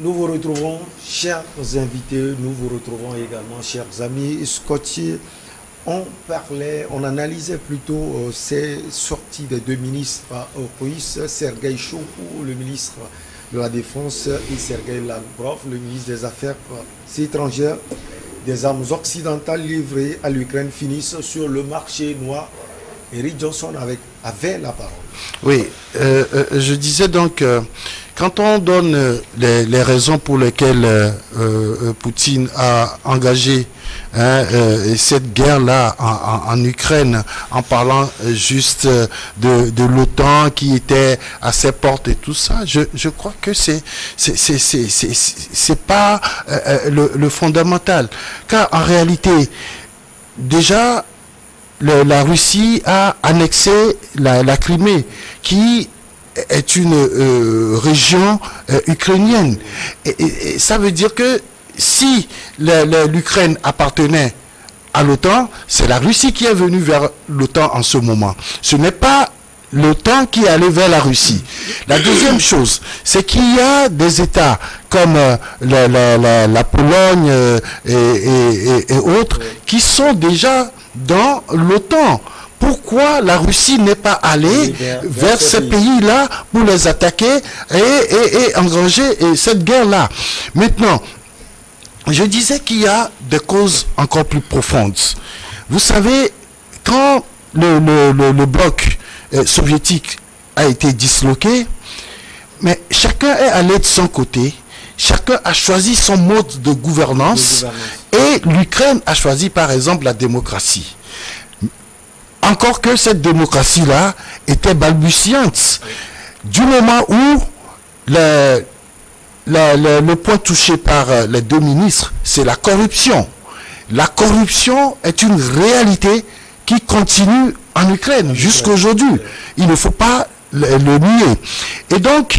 Nous vous retrouvons, chers invités, nous vous retrouvons également, chers amis scottiers. On analysait plutôt ces sorties des deux ministres russes, Sergueï Shoigu, le ministre de la Défense, et Sergueï Lavrov, le ministre des Affaires étrangères. Des armes occidentales livrées à l'Ukraine finissent sur le marché noir. Eric Johnson avait la parole. Oui, je disais donc, quand on donne les raisons pour lesquelles Poutine a engagé cette guerre-là en Ukraine, en parlant juste de l'OTAN qui était à ses portes et tout ça, je crois que c'est pas le fondamental. Car en réalité, déjà, la Russie a annexé la Crimée, qui est une région ukrainienne. Et ça veut dire que si l'Ukraine appartenait à l'OTAN, c'est la Russie qui est venue vers l'OTAN en ce moment. Ce n'est pas l'OTAN qui est allé vers la Russie. La deuxième chose, c'est qu'il y a des États comme la Pologne et autres qui sont déjà dans l'OTAN. Pourquoi la Russie n'est pas allée vers ces pays-là pour les attaquer et engranger cette guerre-là? Maintenant, je disais qu'il y a des causes encore plus profondes. Vous savez, quand le bloc soviétique a été disloqué, mais chacun est allé de son côté, chacun a choisi son mode de gouvernance, et l'Ukraine a choisi par exemple la démocratie. Encore que cette démocratie-là était balbutiante. Du moment où le point touché par les deux ministres, c'est la corruption. La corruption est une réalité qui continue en Ukraine jusqu'à aujourd'hui. Il ne faut pas le nier. Et donc,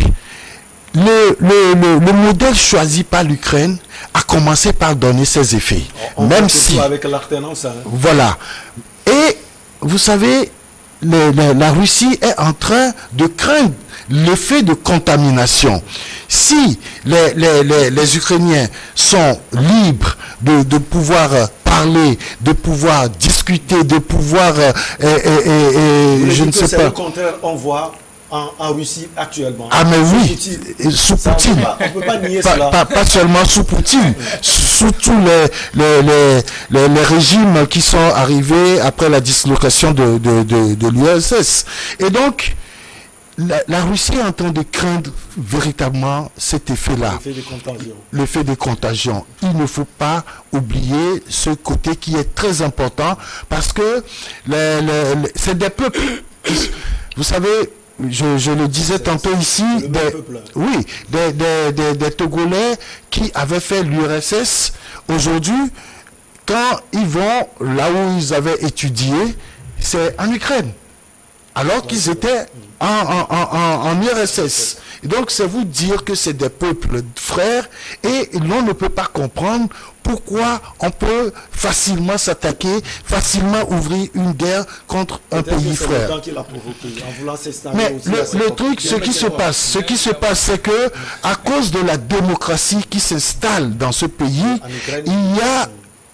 le modèle choisi par l'Ukraine a commencé par donner ses effets. Même si... avec l'alternance. Hein. Voilà. Et vous savez, la Russie est en train de craindre l'effet de contamination. Si les Ukrainiens sont libres de pouvoir parler, de pouvoir discuter, de pouvoir... je ne sais pas... le contraire, on voit en Russie actuellement. Ah mais oui, sous Poutine. On ne peut pas nier cela. Pas seulement sous Poutine, sous tous les régimes qui sont arrivés après la dislocation de l'URSS. Et donc, la Russie est en train de craindre véritablement cet effet-là. L'effet de contagion. Il ne faut pas oublier ce côté qui est très important parce que c'est des peuples. Vous savez, je le disais tantôt ici, des Togolais qui avaient fait l'URSS, aujourd'hui, quand ils vont là où ils avaient étudié, c'est en Ukraine. Alors qu'ils étaient en URSS. Et donc, c'est vous dire que c'est des peuples frères et l'on ne peut pas comprendre pourquoi on peut facilement s'attaquer, facilement ouvrir une guerre contre un pays frère. Mais le truc, ce qui se passe, c'est que à cause de la démocratie qui s'installe dans ce pays, il y a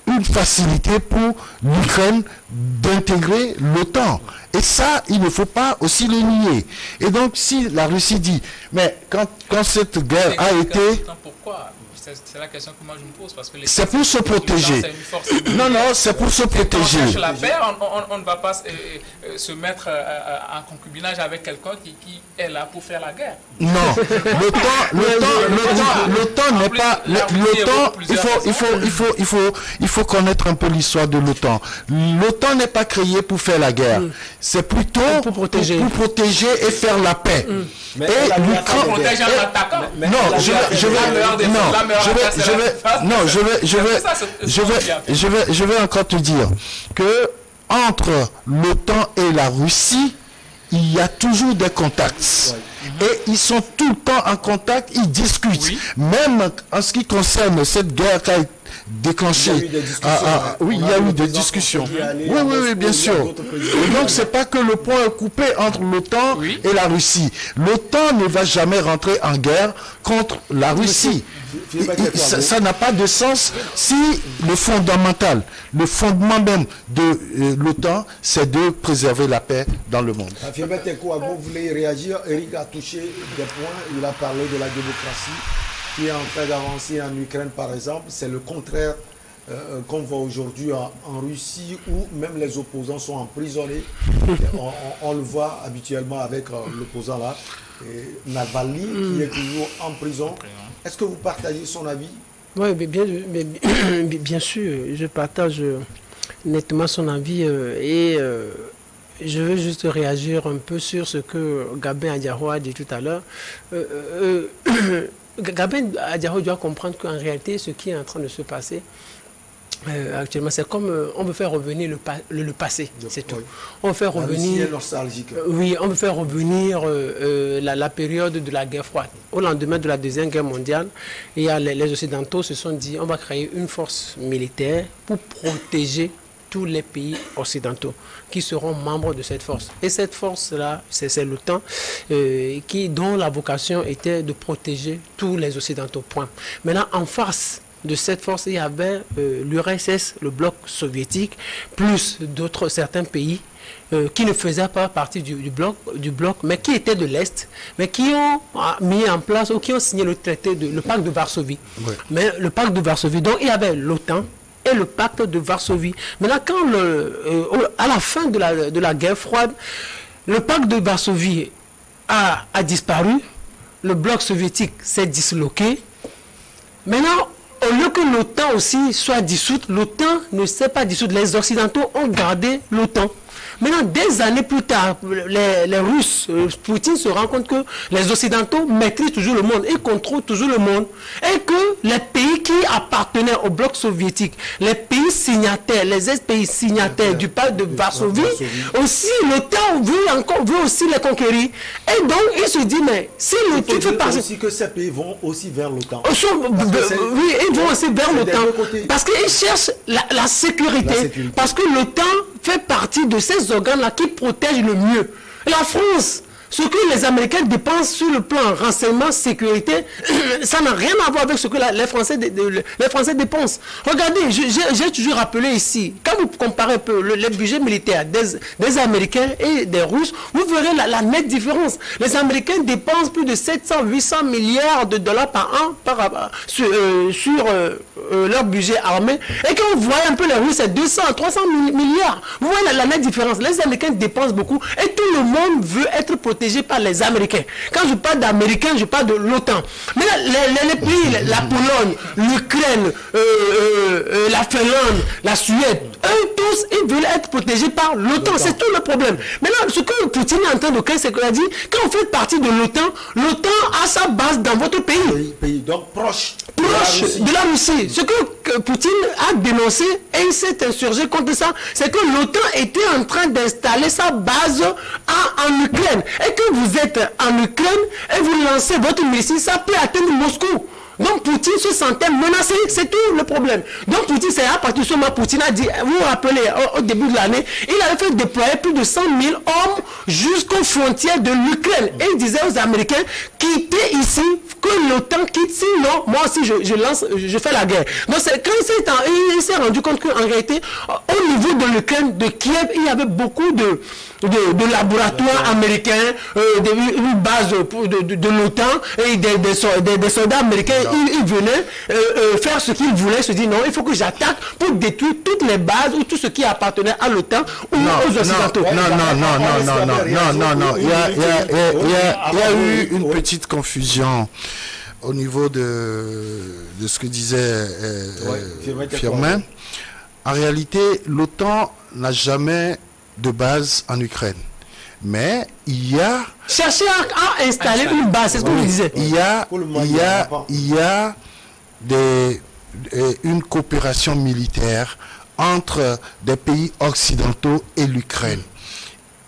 une facilité pour l'Ukraine d'intégrer l'OTAN. Et ça, il ne faut pas aussi le nier. Et donc, si la Russie dit, mais quand cette guerre a été... Pourquoi? C'est la question que moi je me pose. C'est pour se protéger. Non, c'est pour se protéger. Quand on cherche la paix, on ne va pas se mettre en concubinage avec quelqu'un qui est là pour faire la guerre. Non, l'OTAN n'est pas... L'OTAN, il faut connaître un peu l'histoire de l'OTAN. L'OTAN n'est pas créé pour faire la guerre. C'est plutôt pour protéger et faire la paix. Mais protéger en attaquant. Je vais encore te dire que entre l'OTAN et la Russie, il y a toujours des contacts. Et ils sont tout le temps en contact, ils discutent. Oui. Même en ce qui concerne cette guerre déclenché. Il y a eu des discussions, Oui, il y a eu des discussions. Oui, bien sûr. Et donc, c'est pas que le pont est coupé entre l'OTAN et la Russie. L'OTAN ne va jamais rentrer en guerre contre la Russie. Ça n'a pas de sens si le fondement même de l'OTAN, c'est de préserver la paix dans le monde. Vous voulez réagir? Eric a touché des points. Il a parlé de la démocratie qui est en train d'avancer en Ukraine, par exemple. C'est le contraire qu'on voit aujourd'hui en Russie, où même les opposants sont emprisonnés. On le voit habituellement avec l'opposant là, Navalny, qui est toujours en prison. Est-ce que vous partagez son avis? Oui, bien sûr, je partage nettement son avis et je veux juste réagir un peu sur ce que Gabin Adjaro a dit tout à l'heure. Gabin Adjaro doit comprendre qu'en réalité, ce qui est en train de se passer actuellement, c'est comme on veut faire revenir le passé, c'est tout. On veut faire revenir, oui, on veut faire revenir la période de la guerre froide. Au lendemain de la Deuxième Guerre mondiale, les Occidentaux se sont dit on va créer une force militaire pour protéger tous les pays occidentaux qui seront membres de cette force. Et cette force-là, c'est l'OTAN, dont la vocation était de protéger tous les Occidentaux. Point. Maintenant, en face de cette force, il y avait l'URSS, le bloc soviétique, plus certains pays qui ne faisaient pas partie du bloc, mais qui étaient de l'Est, mais qui ont mis en place ou qui ont signé le pacte de Varsovie. Oui. Mais le pacte de Varsovie, donc il y avait l'OTAN et le pacte de Varsovie. Maintenant, quand à la fin de la guerre froide, le pacte de Varsovie a disparu, le bloc soviétique s'est disloqué. Maintenant, au lieu que l'OTAN aussi soit dissoute, l'OTAN ne s'est pas dissoute. Les Occidentaux ont gardé l'OTAN. Maintenant, des années plus tard, les Russes, Poutine se rend compte que les Occidentaux maîtrisent toujours le monde, ils contrôlent toujours le monde, et que les pays qui appartenaient au bloc soviétique, les pays signataires, les ex-pays signataires du pacte de Varsovie, aussi l'OTAN veut aussi les conquérir. Et donc, il se dit, mais si l'OTAN fait partie... aussi que ces pays vont aussi vers l'OTAN. Oui, ils vont aussi vers l'OTAN. Parce qu'ils cherchent la sécurité. Parce que l'OTAN fait partie de ces organes-là qui protègent le mieux. La France, ce que les Américains dépensent sur le plan renseignement, sécurité, ça n'a rien à voir avec ce que les Français dépensent. Regardez, j'ai toujours rappelé ici, quand vous comparez un peu le budget militaire des Américains et des Russes, vous verrez la nette différence. Les Américains dépensent plus de 700-800 milliards de dollars par an sur leur budget armé. Et quand vous voyez un peu les Russes, c'est 200-300 milliards. Vous voyez la nette différence. Les Américains dépensent beaucoup et tout le monde veut être protégé par les Américains. Quand je parle d'Américains, je parle de l'OTAN. Mais les pays, la Pologne, l'Ukraine, la Finlande, la Suède, eux tous, ils veulent être protégés par l'OTAN. C'est tout le problème. Maintenant, ce que Poutine est en train de créer, c'est qu'il a dit, quand vous faites partie de l'OTAN, l'OTAN a sa base dans votre pays. Donc proche de la Russie. Ce que Poutine a dénoncé et il s'est insurgé contre ça, c'est que l'OTAN était en train d'installer sa base en Ukraine. Et que vous êtes en Ukraine et vous lancez votre missile, ça peut atteindre Moscou. Donc Poutine se sentait menacé, c'est tout le problème. Donc Poutine, c'est à partir de ce moment, Poutine a dit, vous vous rappelez, au début de l'année, il avait fait déployer plus de 100 000 hommes jusqu'aux frontières de l'Ukraine. Et il disait aux Américains, quittez ici, que l'OTAN quitte, sinon, moi aussi je fais la guerre. Donc quand il s'est rendu compte qu'en réalité, au niveau de l'Ukraine, de Kiev, il y avait beaucoup de laboratoires américains, une base de l'OTAN et des soldats américains. Ils venaient faire ce qu'ils voulaient, se dire non, il faut que j'attaque pour détruire toutes les bases ou tout ce qui appartenait à l'OTAN ou aux Occidentaux. Non. Il y a eu une petite confusion au niveau de ce que disait Firmin. En réalité, l'OTAN n'a jamais de base en Ukraine. Mais il y a... Chercher à installer une base, c'est ce que vous disiez. Il y a une coopération militaire entre des pays occidentaux et l'Ukraine.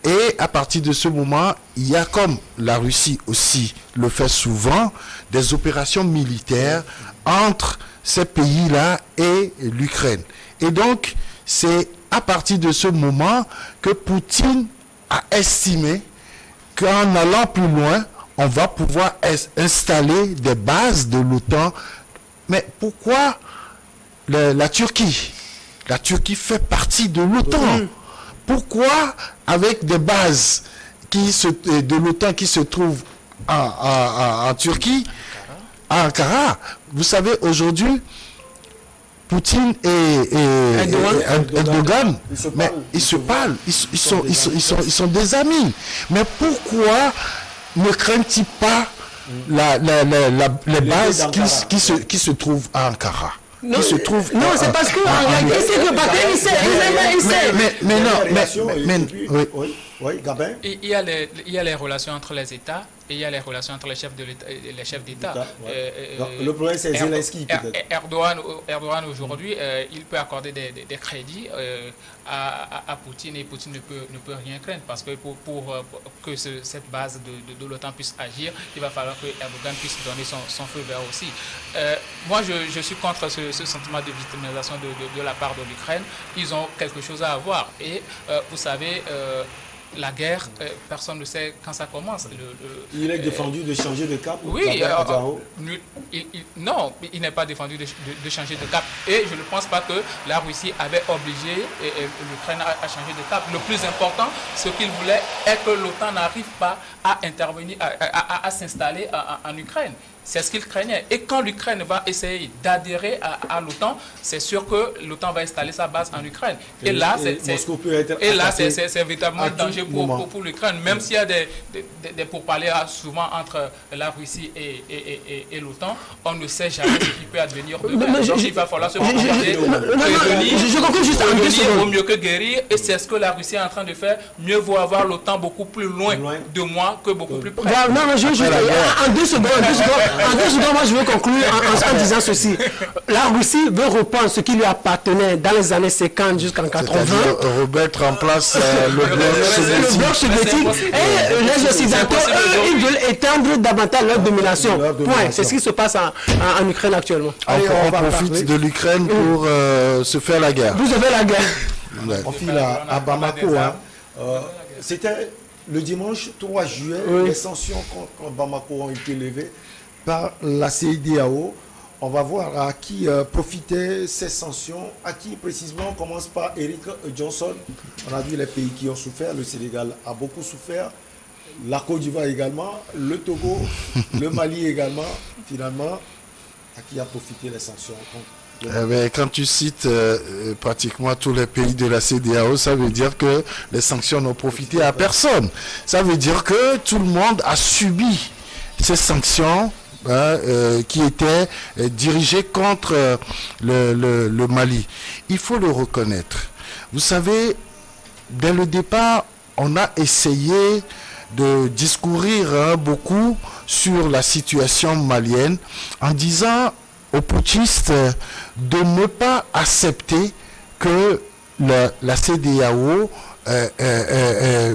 Et à partir de ce moment, il y a, comme la Russie aussi le fait souvent, des opérations militaires entre ces pays-là et l'Ukraine. Et donc, c'est à partir de ce moment que Poutine a estimé qu'en allant plus loin, on va pouvoir installer des bases de l'OTAN. Mais pourquoi la Turquie? La Turquie fait partie de l'OTAN. Pourquoi, avec des bases de l'OTAN qui se trouvent en Turquie, à Ankara, vous savez, aujourd'hui, Poutine et Erdogan, mais ils se parlent, ils sont des amis. Mais pourquoi ne craignent-ils pas les bases qui se trouvent à Ankara? Non, c'est parce que oui, Gabin. Il y a les relations entre les États et il y a les relations entre les chefs d'État. Le problème, c'est Zelensky, peut-être. Erdogan aujourd'hui, il peut accorder des crédits à Poutine et Poutine ne peut rien craindre parce que pour que cette base de l'OTAN puisse agir, il va falloir que Erdogan puisse donner son feu vert aussi. Moi, je suis contre ce sentiment de victimisation de la part de l'Ukraine. Ils ont quelque chose à avoir. Et vous savez, la guerre, personne ne sait quand ça commence. Il est défendu de changer de cap? Oui, non, il n'est pas défendu de changer de cap. Et je ne pense pas que la Russie avait obligé l'Ukraine à changer de cap. Le plus important, ce qu'il voulait est que l'OTAN n'arrive pas à intervenir, à s'installer en Ukraine. C'est ce qu'il craignait. Et quand l'Ukraine va essayer d'adhérer à l'OTAN, c'est sûr que l'OTAN va installer sa base en Ukraine. Et là, c'est véritablement dangereux pour l'Ukraine. Même s'il y a des pourparlers souvent entre la Russie et l'OTAN, on ne sait jamais ce qui peut advenir demain. Donc il va falloir se préparer, prévenir vaut mieux que guérir. Et c'est ce que la Russie est en train de faire. Mieux vaut avoir l'OTAN beaucoup plus loin de moi que beaucoup plus près. En 2 secondes. En 2 secondes, moi je veux conclure en disant ceci. La Russie veut reprendre ce qui lui appartenait dans les années 50 jusqu'en 80. Remettre en place le bloc soviétique. Et les Occidentaux, eux, ils veulent étendre davantage leur domination. Point. C'est ce qui se passe en Ukraine actuellement. On profite de l'Ukraine pour se faire la guerre. Vous avez la guerre. On file à Bamako. C'était le dimanche 3 juillet. Les sanctions contre Bamako ont été levées par la CEDEAO. On va voir à qui profitaient ces sanctions, à qui précisément. On commence par Eric Johnson. On a vu les pays qui ont souffert. Le Sénégal a beaucoup souffert. La Côte d'Ivoire également. Le Togo, le Mali également. Finalement, à qui a profité les sanctions quand tu cites pratiquement tous les pays de la CEDEAO, ça veut dire que les sanctions n'ont profité à personne. Ça veut dire que tout le monde a subi ces sanctions qui étaient dirigées contre le Mali. Il faut le reconnaître. Vous savez, dès le départ, on a essayé de discourir beaucoup sur la situation malienne en disant aux putschistes de ne pas accepter que la CEDEAO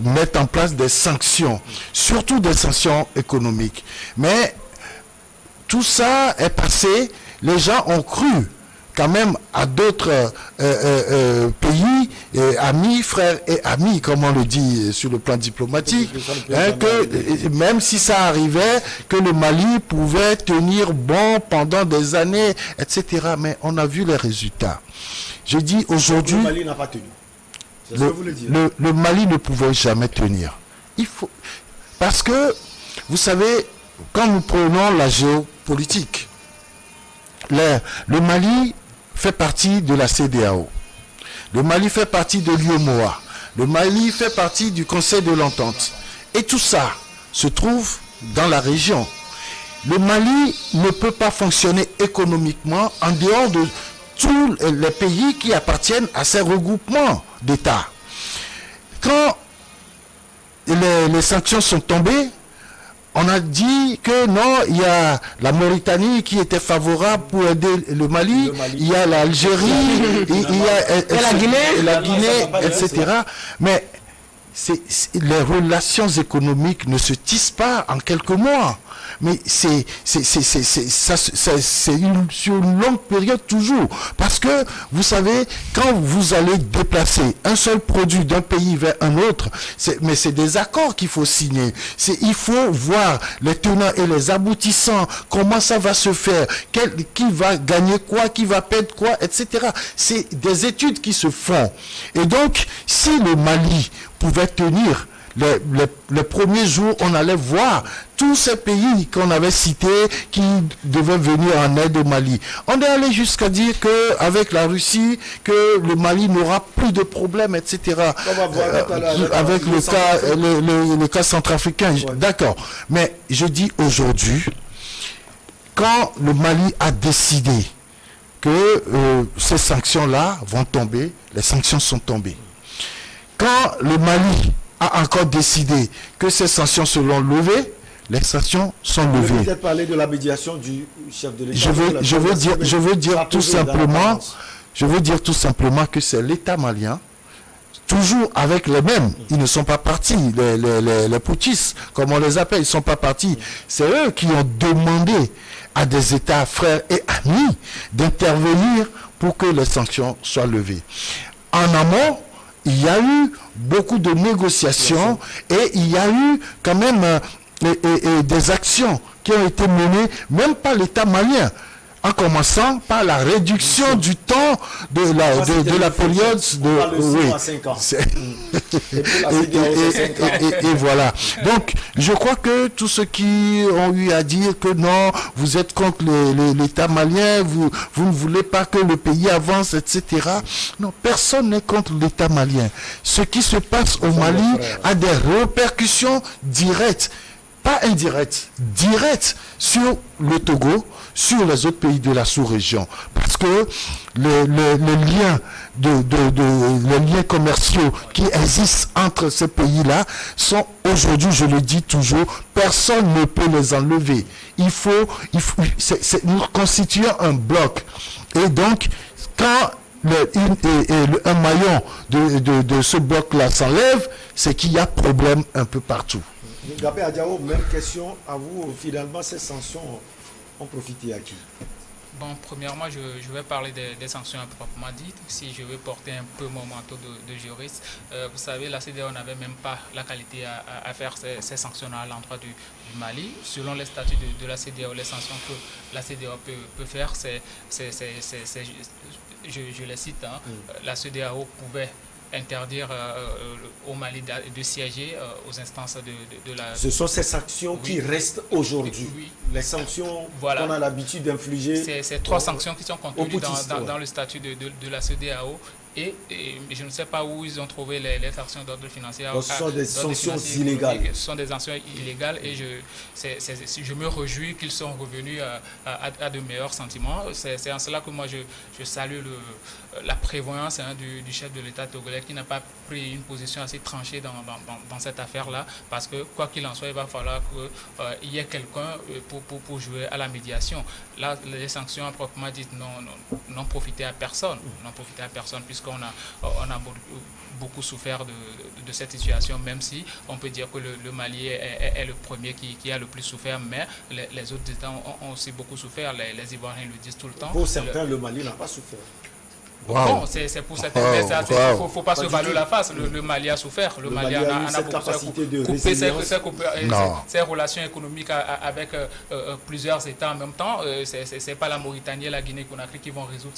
mette en place des sanctions, surtout des sanctions économiques. Mais tout ça est passé, les gens ont cru quand même à d'autres pays, amis, frères et amis, comme on le dit sur le plan diplomatique, que même si ça arrivait, que le Mali pouvait tenir bon pendant des années, etc. Mais on a vu les résultats. Je dis aujourd'hui... Le Mali n'a pas tenu. C'est ce que vous voulez dire. Le Mali ne pouvait jamais tenir. Parce que, vous savez, quand nous prenons la géopolitique, le Mali fait partie de la CEDEAO. Le Mali fait partie de l'UEMOA. Le Mali fait partie du Conseil de l'Entente. Et tout ça se trouve dans la région. Le Mali ne peut pas fonctionner économiquement en dehors de tous les pays qui appartiennent à ces regroupements d'États. Quand les sanctions sont tombées, on a dit que non, il y a la Mauritanie qui était favorable pour aider le Mali, il y a l'Algérie, il y a la Guinée, etc. Mais les relations économiques ne se tissent pas en quelques mois. Mais c'est sur une longue période toujours. Parce que, vous savez, quand vous allez déplacer un seul produit d'un pays vers un autre, mais c'est des accords qu'il faut signer. Il faut voir les tenants et les aboutissants, comment ça va se faire, qui va gagner quoi, qui va perdre quoi, etc. C'est des études qui se font. Et donc, si le Mali pouvait tenir les premiers jours, on allait voir tous ces pays qu'on avait cités qui devaient venir en aide au Mali. On est allé jusqu'à dire qu'avec la Russie, que le Mali n'aura plus de problèmes, etc. On va voir avec le cas centrafricain. Ouais. D'accord. Mais je dis aujourd'hui, quand le Mali a décidé que ces sanctions-là vont tomber, les sanctions sont tombées. Quand le Mali a encore décidé que ces sanctions seront levées, les sanctions sont levées. Vous pouvez peut-être parler de la médiation du chef de l'État. Je veux dire tout simplement que c'est l'État malien, toujours avec les mêmes. Ils ne sont pas partis, les putschistes, comme on les appelle, ils ne sont pas partis. C'est eux qui ont demandé à des États frères et amis d'intervenir pour que les sanctions soient levées. En amont, il y a eu beaucoup de négociations et il y a eu quand même des actions qui ont été menées, même par l'État malien, en commençant par la réduction du temps de la période et voilà. Donc, je crois que tous ceux qui ont eu à dire que non, vous êtes contre l'État malien, vous ne voulez pas que le pays avance, etc. Non, personne n'est contre l'État malien. Ce qui se passe au Mali a des répercussions directes, pas indirectes, directes sur le Togo, sur les autres pays de la sous-région. Parce que les liens commerciaux qui existent entre ces pays-là sont aujourd'hui, je le dis toujours, personne ne peut les enlever. Nous constituons un bloc. Et donc, quand un maillon de ce bloc-là s'enlève, c'est qu'il y a problème un peu partout. Gapé Adiao, même question à vous. Finalement, ces sanctions ont profité à qui? Bon, premièrement, je vais parler des sanctions proprement dites. Si je veux porter un peu mon manteau de juriste, vous savez, la CEDEAO n'avait même pas la qualité à faire ces sanctions à l'endroit du Mali. Selon les statuts de la CEDEAO, les sanctions que la CEDEAO peut faire, je les cite, hein, la CEDEAO pouvait interdire au Mali de siéger aux instances de la... Ce sont ces sanctions qui restent aujourd'hui. Oui. Les sanctions qu'on a l'habitude d'infliger. C'est 3 sanctions qui sont contenues dans le statut de la CEDEAO. Et je ne sais pas où ils ont trouvé les sanctions d'ordre financier. Ce sont des sanctions illégales. Ce sont des sanctions illégales et je me réjouis qu'ils sont revenus à de meilleurs sentiments. C'est en cela que moi je salue la prévoyance du chef de l'État togolais qui n'a pas pris une position assez tranchée dans cette affaire-là, parce que quoi qu'il en soit, il va falloir qu'il y ait quelqu'un pour jouer à la médiation. Là, les sanctions proprement dites n'ont profité à personne, puisqu'on a beaucoup souffert de cette situation, même si on peut dire que le Mali est le premier qui a le plus souffert, mais les autres États ont aussi beaucoup souffert. Les Ivoiriens le disent tout le temps. Pour certains, le Mali n'a pas souffert. Bon, c'est pour cette il ne faut pas se voiler la face. Le Mali a souffert. Le Mali a coupé ses relations économiques avec plusieurs États en même temps. Ce n'est pas la Mauritanie et la Guinée-Conakry qui vont résoudre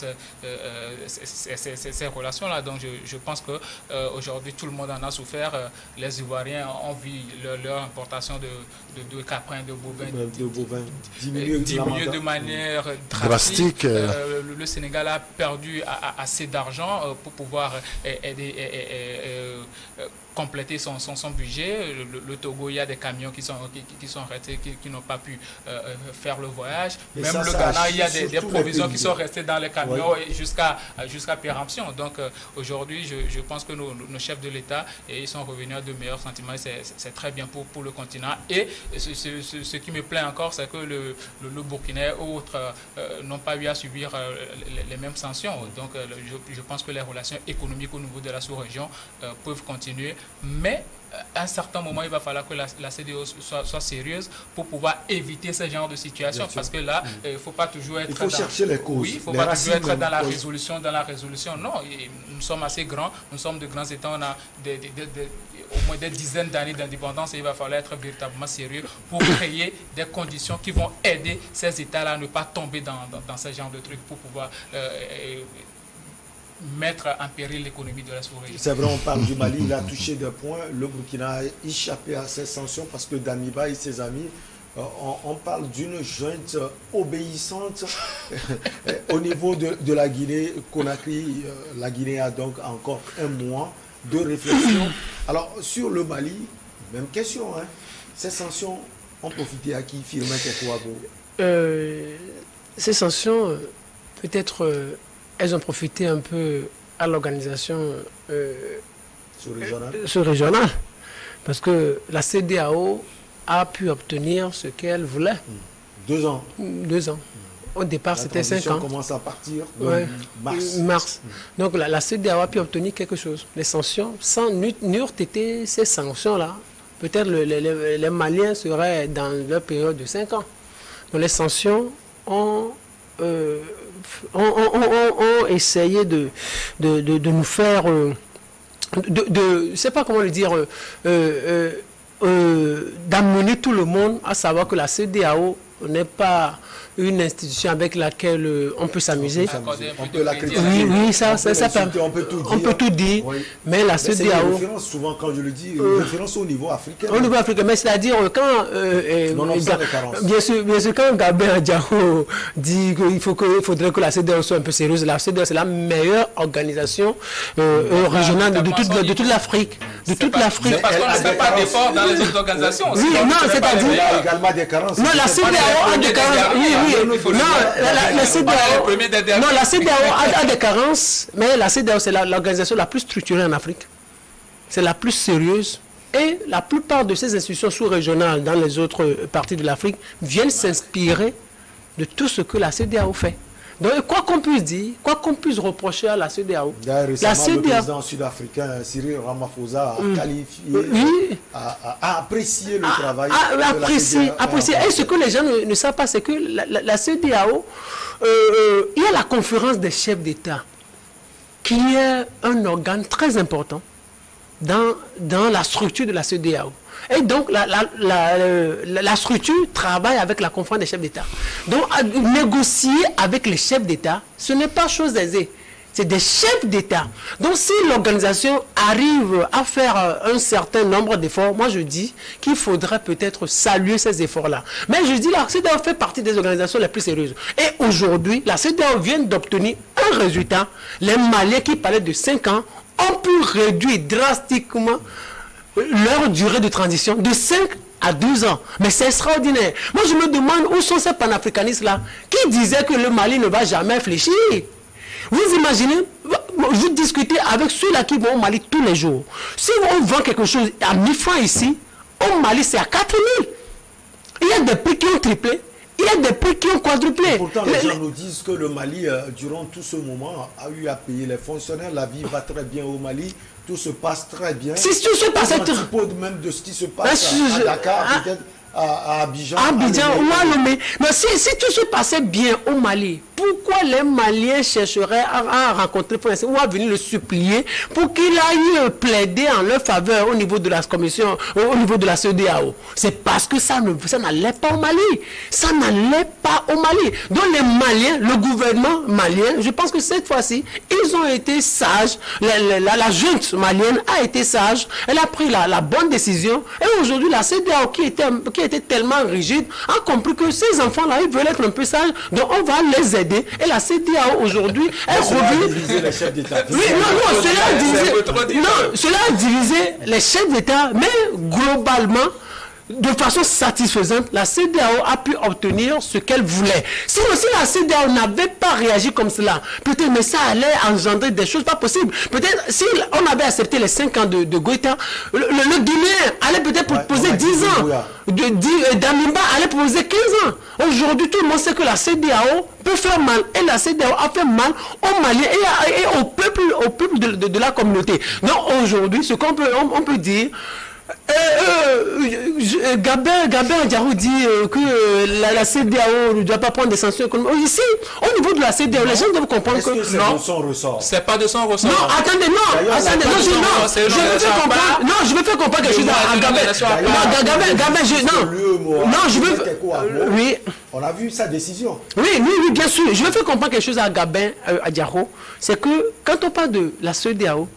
ces relations-là. Donc je pense qu'aujourd'hui, tout le monde en a souffert. Les Ivoiriens ont vu leur importation de caprins, de bovins diminuer de manière drastique. Le Sénégal a perdu assez d'argent pour pouvoir compléter son budget. Le Togo, il y a des camions qui sont restés, qui n'ont pas pu faire le voyage. Et même le Ghana, il y a des provisions qui sont restées dans les camions jusqu'à péremption. Donc aujourd'hui, je pense que nos chefs de l'État, ils sont revenus à de meilleurs sentiments. C'est très bien pour le continent. Et ce qui me plaît encore, c'est que le Burkinais ou autres n'ont pas eu à subir les mêmes sanctions. Donc je pense que les relations économiques au niveau de la sous-région peuvent continuer. Mais à un certain moment, il va falloir que la CEDEAO soit sérieuse pour pouvoir éviter ce genre de situation. Parce que là, il ne faut pas toujours être... Il faut chercher les causes. Oui, il ne faut pas toujours être dans la résolution. Non, nous sommes assez grands, nous sommes de grands États, on a au moins des dizaines d'années d'indépendance et il va falloir être véritablement sérieux pour créer des conditions qui vont aider ces États-là à ne pas tomber dans ce genre de trucs pour pouvoir mettre en péril l'économie de la sous-région. C'est vrai, on parle du Mali, il a touché des points. Le Burkina a échappé à ces sanctions parce que Damiba et ses amis, on parle d'une junte obéissante au niveau de la Guinée-Conakry. La Guinée a donc encore un mois de réflexion. Alors, sur le Mali, même question. Hein. Ces sanctions ont profité à qui, Firmin Kekouago? Ces sanctions, peut-être, elles ont profité un peu à l'organisation sous-régionale. Parce que la CEDEAO a pu obtenir ce qu'elle voulait. 2 ans. 2 ans. Au départ, c'était 5 ans. La commence à partir de mars. Donc la CEDEAO a pu obtenir quelque chose. Les sanctions, sans n'eût été ces sanctions-là, peut-être les Maliens seraient dans leur période de 5 ans. Donc les sanctions ont essayé de nous faire... je ne sais pas comment le dire... d'amener tout le monde à savoir que la CEDEAO n'est pas une institution avec laquelle on peut s'amuser. On peut la critiquer. Oui, on peut tout dire. Oui. Mais la CEDEAO... C'est une référence, souvent quand je le dis, une référence au niveau africain. Au niveau africain, mais c'est-à-dire quand... bien sûr, quand Gabriel Diao dit qu'il faudrait que la CEDEAO soit un peu sérieuse, la CEDEAO c'est la meilleure organisation régionale de toute l'Afrique. De toute l'Afrique. C'est parce qu'on ne fait pas d'efforts dans les autres organisations. Oui, non, c'est-à-dire... Il y a également des carences. Non, la CEDEAO a des carences. La CEDEAO a des carences, mais la CEDEAO c'est l'organisation la plus structurée en Afrique. C'est la plus sérieuse. Et la plupart de ces institutions sous-régionales dans les autres parties de l'Afrique viennent s'inspirer de tout ce que la CEDEAO fait. Donc, quoi qu'on puisse dire, quoi qu'on puisse reprocher à la CEDEAO, la CEDEAO, le président sud-africain Cyril Ramaphosa a qualifié, a apprécié le travail. Apprécié. Et ce que les gens ne savent pas, c'est que la CEDEAO, il y a la conférence des chefs d'État, qui est un organe très important dans la structure de la CEDEAO. Et donc, la structure travaille avec la conférence des chefs d'État. Donc, négocier avec les chefs d'État, ce n'est pas chose aisée. C'est des chefs d'État. Donc, si l'organisation arrive à faire un certain nombre d'efforts, moi je dis qu'il faudrait peut-être saluer ces efforts-là. Mais je dis la CEDEAO fait partie des organisations les plus sérieuses. Et aujourd'hui, la CEDEAO vient d'obtenir un résultat. Les Maliens qui parlaient de 5 ans ont pu réduire drastiquement leur durée de transition de 5 à 12 ans. Mais c'est extraordinaire. Moi, je me demande où sont ces panafricanistes-là qui disaient que le Mali ne va jamais fléchir. Vous imaginez, vous discutez avec ceux-là qui vont au Mali tous les jours. Si on vend quelque chose à 1000 francs ici, au Mali, c'est à 4000. Il y a des prix qui ont triplé. Il y a des prix qui ont quadruplé. Et pourtant, les gens nous disent que le Mali, durant tout ce moment, a eu à payer les fonctionnaires. La vie va très bien au Mali. Tout se passe très bien. Si tout se passe... même de ce qui se passe à Dakar, peut-être à Abidjan. Mais si tout se passait bien au Mali, pourquoi les Maliens chercheraient à rencontrer Français ou à venir le supplier pour qu'il aille plaider en leur faveur au niveau de la commission, au niveau de la CEDEAO? C'est parce que ça n'allait pas au Mali. Ça n'allait pas au Mali. Donc les Maliens, le gouvernement malien, je pense que cette fois-ci, ils ont été sages. La junte malienne a été sage. Elle a pris la bonne décision. Et aujourd'hui, la CEDEAO qui était tellement rigide a compris que ces enfants-là, ils veulent être un peu sages. Donc on va les aider. Et la CEDEAO aujourd'hui est revenue. Oui, cela a divisé les chefs d'État, mais globalement, de façon satisfaisante, la CEDEAO a pu obtenir ce qu'elle voulait. Si aussi la CEDEAO n'avait pas réagi comme cela, peut-être, mais ça allait engendrer des choses pas possibles. Peut-être, si on avait accepté les 5 ans de Goïta, le Guinéen allait peut-être poser 10 ans. Damiba allait poser 15 ans. Aujourd'hui, tout le monde sait que la CEDEAO peut faire mal. Et la CEDEAO a fait mal aux Maliens et au peuple de la communauté. Donc aujourd'hui, ce qu'on peut dire, Gabin Diarou dit que la CEDEAO ne doit pas prendre des sanctions économiques. Ici, au niveau de la CEDEAO, les gens doivent comprendre que c'est de son ressort. C'est pas de son ressort. Non, attendez, je veux faire comprendre quelque chose à Gabin. Oui. On a vu sa décision. Oui, bien sûr. Je veux faire comprendre quelque chose à Gabin Diarou. C'est que quand on parle de la CEDEAO,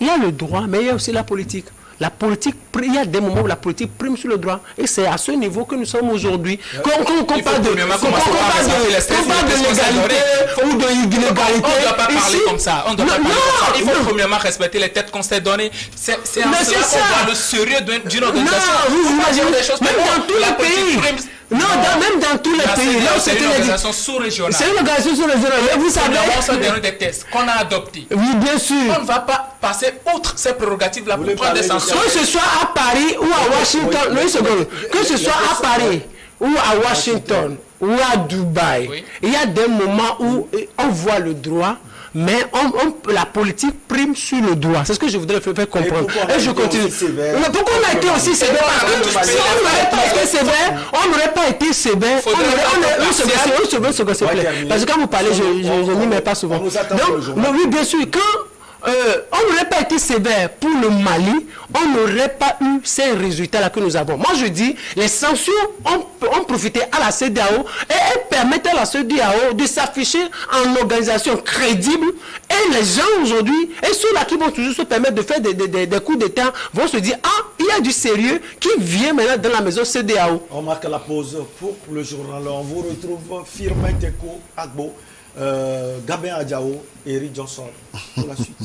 il y a le droit, mais il y a aussi la politique. La politique, il y a des moments où la politique prime sur le droit. Et c'est à ce niveau que nous sommes aujourd'hui. Qu'on parle de l'égalité ou de l'inégalité. On ne doit pas parler comme ça. On doit pas parler comme ça. Il faut premièrement respecter les têtes qu'on s'est données. C'est en cela qu'on voit le sérieux d'une organisation. Non, vous imaginez des choses. Même dans tous les pays. Non, même dans tous les pays. C'est une organisation sous-régionale. C'est une organisation sous-régionale. Vous savez. On donne des tests qu'on a adoptés. Oui, bien sûr. On ne va pas passer outre ces prérogatives-là pour prendre des sanctions. Que ce soit à Paris ou à Washington, que ce soit à Paris ou à Washington ou à Dubaï, il y a des moments où on voit le droit, mais la politique prime sur le droit. C'est ce que je voudrais faire comprendre. Et je continue. Pourquoi on a été aussi sévère? Parce que si on n'aurait pas été sévère, on n'aurait pas été sévère. Une seconde, s'il vous plaît. Parce que quand vous parlez, je n'y mets pas souvent. Donc, oui, bien sûr, quand on n'aurait pas été sévère pour le Mali, on n'aurait pas eu ces résultats-là que nous avons. Moi, je dis, les sanctions ont profité à la CEDEAO et elles permettent à la CEDEAO de s'afficher en organisation crédible. Et les gens aujourd'hui, et ceux-là qui vont toujours se permettre de faire des coups d'État, vont se dire, ah, il y a du sérieux qui vient maintenant dans la maison CEDEAO. On marque la pause pour le journal. On vous retrouve Firmin Teko Agbo, Gabin Diarou et Eric Johnson pour la suite.